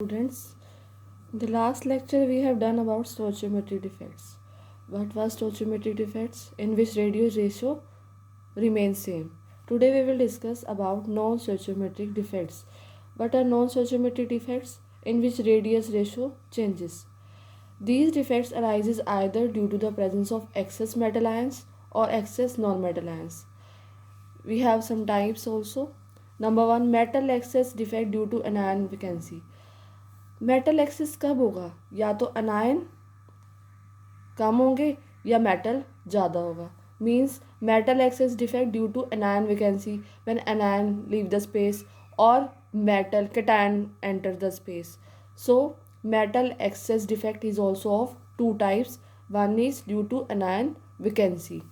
Students, in the last lecture we have done about stoichiometric defects. What was stoichiometric defects? In which radius ratio remains same. Today we will discuss about non-stoichiometric defects. What are non-stoichiometric defects? In which radius ratio changes. These defects arises either due to the presence of excess metal ions or excess non-metal ions. We have some types also. Number 1, metal excess defect due to anion vacancy. Metal access कब होगा? या तो अनायन कम होंगे या metal ज़्यादा होगा. Means metal excess defect due to anion vacancy when anion leave the space or metal cation enter the space. So metal excess defect is also of two types. One is due to anion vacancy.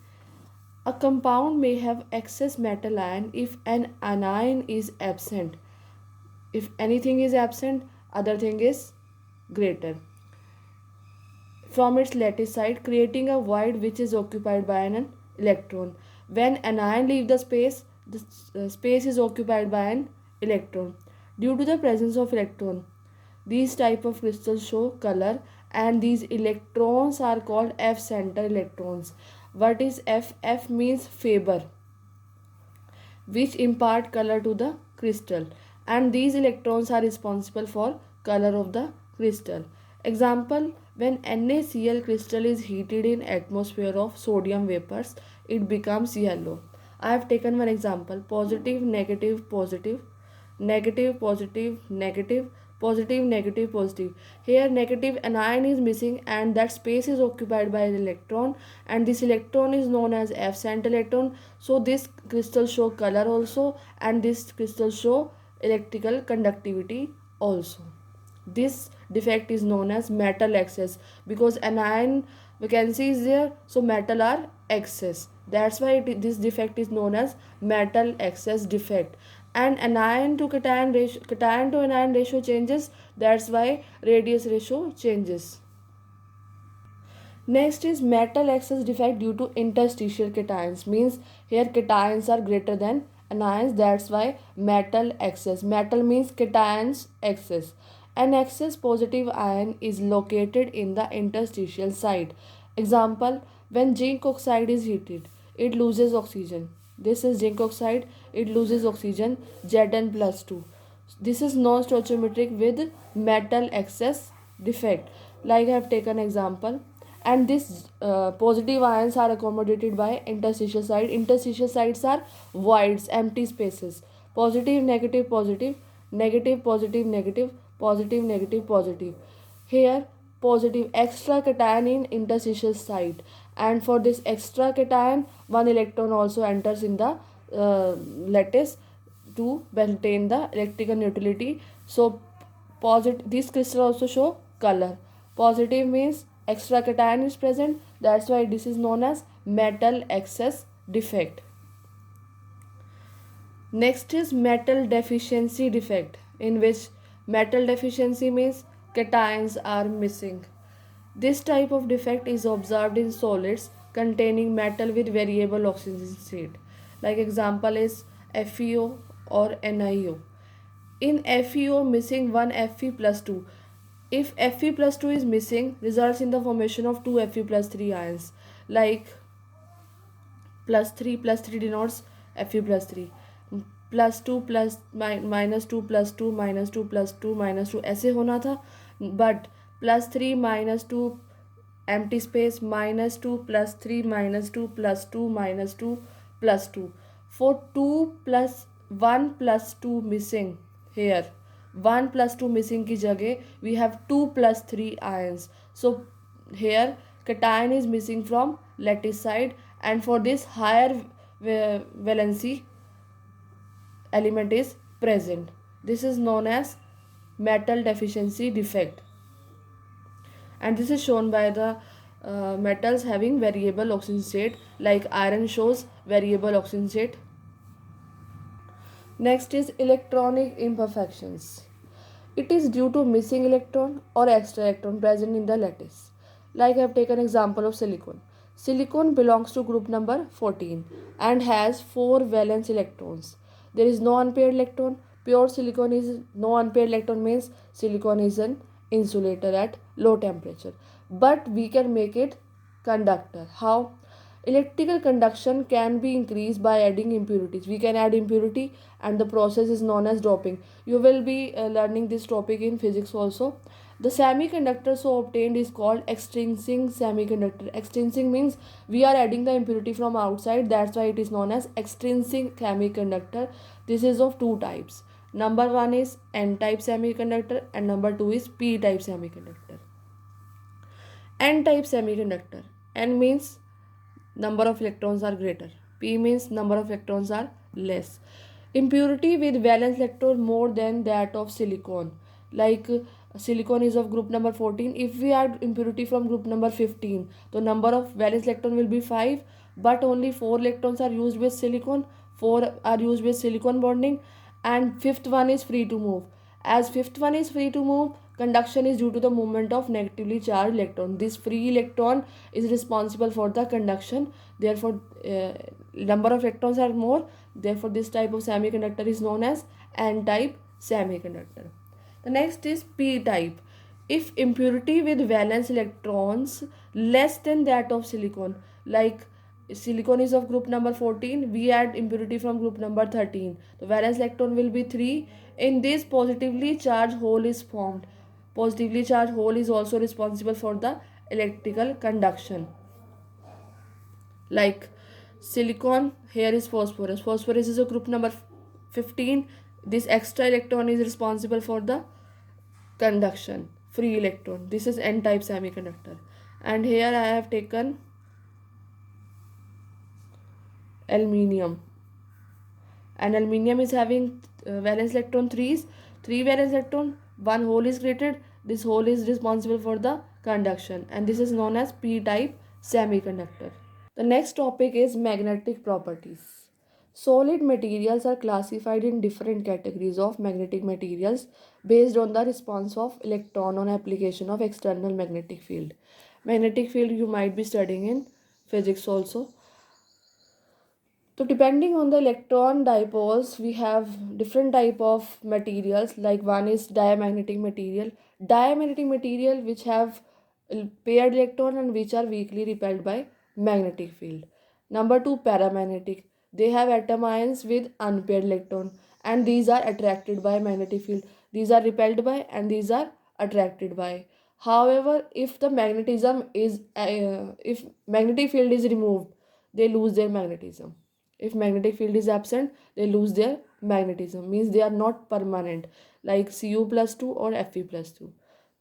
A compound may have excess metal ion if an anion is absent. If anything is absent, other thing is greater from its lattice side, creating a void which is occupied by an electron. When anion leave the space is occupied by an electron. Due to the presence of electron, these type of crystals show color, and these electrons are called F center electrons. What is F? F means Faber, which impart color to the crystal, and these electrons are responsible for color of the crystal. Example, when NaCl crystal is heated in atmosphere of sodium vapors, it becomes yellow. I have taken one example: positive, negative, positive, negative, positive, negative, positive, negative, positive. Here negative anion is missing and that space is occupied by an electron, and this electron is known as F center electron. So this crystal show color also, and this crystal show electrical conductivity also. This defect is known as metal excess because anion vacancy is there, so metal are excess. That's why this defect is known as metal excess defect. And anion to anion ratio changes. That's why radius ratio changes. Next is metal excess defect due to interstitial cations. Means here cations are greater than anions. That's why metal excess. Metal means cations excess. An excess positive ion is located in the interstitial site. Example, when zinc oxide is heated, it loses oxygen. This is zinc oxide, it loses oxygen, Zn plus 2. This is non-stoichiometric with metal excess defect. Like I have taken example, and this positive ions are accommodated by interstitial site. Interstitial sites are voids, empty spaces. Positive, negative, positive, negative, positive, negative, positive, negative, positive. Here positive extra cation in interstitial site, and for this extra cation one electron also enters in the lattice to maintain the electrical neutrality. So positive, this crystal also show color. Positive means extra cation is present, that's why this is known as metal excess defect. Next is metal deficiency defect, in which metal deficiency means cations are missing. This type of defect is observed in solids containing metal with variable oxygen state. Like example is FeO or NiO. In FeO, missing one Fe plus 2. If Fe plus 2 is missing, results in the formation of two Fe plus 3 ions. Like plus 3 denotes Fe plus 3. Plus 2 plus minus 2 plus 2 minus 2 plus 2 minus 2 ऐसे होना था, but plus 3 minus 2 empty space minus 2 plus 3 minus 2 plus 2 minus 2 plus 2. For 2 plus 1 plus 2 missing here, 1 plus 2 missing की जगह we have 2 plus 3 ions. So here cation is missing from lattice side, and for this higher valency element is present. This is known as metal deficiency defect, and this is shown by the metals having variable oxygen state, like iron shows variable oxygen state. Next is electronic imperfections. It is due to missing electron or extra electron present in the lattice. Like I have taken example of silicon. Silicon belongs to group number 14 and has 4 valence electrons. There is no unpaired electron. Pure silicon is no unpaired electron, means silicon is an insulator at low temperature. But we can make it conductor. How? Electrical conduction can be increased by adding impurities. We can add impurity and the process is known as doping. You will be learning this topic in physics also. The semiconductor so obtained is called extrinsic semiconductor. Extrinsic means we are adding the impurity from outside, that's why it is known as extrinsic semiconductor. This is of two types. Number one is N-type semiconductor and number two is P-type semiconductor. N-type semiconductor. N means number of electrons are greater. P means number of electrons are less. Impurity with valence electron more than that of silicon. Like silicon is of group number 14. If we add impurity from group number 15, the number of valence electron will be 5, but only 4 electrons are used with silicon, 4 are used with silicon bonding, and fifth one is free to move. As fifth one is free to move, conduction is due to the movement of negatively charged electron. This free electron is responsible for the conduction. Therefore, number of electrons are more. Therefore, this type of semiconductor is known as N-type semiconductor. The next is P-type. If impurity with valence electrons less than that of silicon, like silicon is of group number 14, we add impurity from group number 13, the valence electron will be 3. In this, positively charged hole is formed. Positively charged hole is also responsible for the electrical conduction. Like silicon, here is phosphorus. Phosphorus is a group number 15. This extra electron is responsible for the conduction, free electron. This is N-type semiconductor. And here I have taken aluminium. And aluminium is having valence electron 3s. 3 valence electron, 1 hole is created. This hole is responsible for the conduction, and this is known as P-type semiconductor. The next topic is magnetic properties. Solid materials are classified in different categories of magnetic materials based on the response of electron on application of external magnetic field. Magnetic field you might be studying in physics also. So depending on the electron dipoles, we have different type of materials. Like one is diamagnetic material. Diamagnetic material which have paired electron and which are weakly repelled by magnetic field. Number two, paramagnetic. They have atom ions with unpaired electron and these are attracted by magnetic field. These are repelled by and these are attracted by. However, if the magnetism is if magnetic field is removed, they lose their magnetism. If magnetic field is absent, they lose their magnetism, means they are not permanent, like Cu plus 2 or Fe plus 2.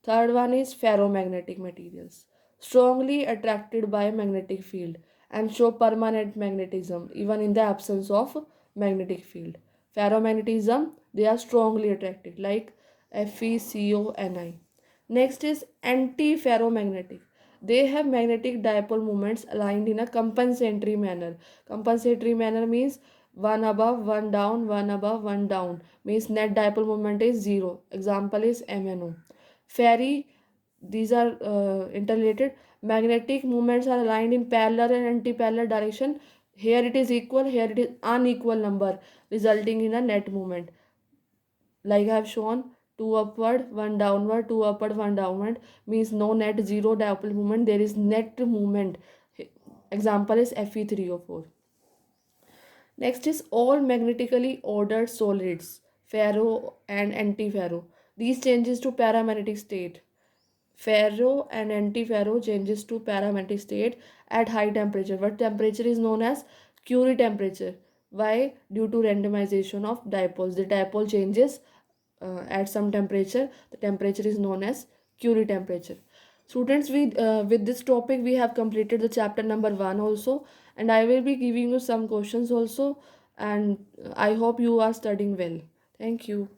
Third one is ferromagnetic materials, strongly attracted by magnetic field and show permanent magnetism even in the absence of magnetic field. Ferromagnetism, they are strongly attracted, like FeCO(Ni). Next is antiferromagnetic. They have magnetic dipole moments aligned in a compensatory manner. Compensatory manner means one above, one down, one above, one down. Means net dipole moment is 0. Example is MnO. Ferri, these are interrelated. Magnetic moments are aligned in parallel and anti-parallel direction. Here it is equal, here it is unequal number, resulting in a net moment. Like I have shown, 2 upward, 1 downward, 2 upward, 1 downward, means no net, 0 dipole moment, there is net movement. Example is Fe3O4. Next is all magnetically ordered solids, ferro and antiferro. These changes to paramagnetic state. Ferro and antiferro changes to paramagnetic state at high temperature. What temperature is known as Curie temperature. Why? Due to randomization of dipoles. The dipole changes at some temperature. The temperature is known as Curie temperature. Students, with this topic we have completed the chapter number 1 also, and I will be giving you some questions also, and I hope you are studying well. Thank you.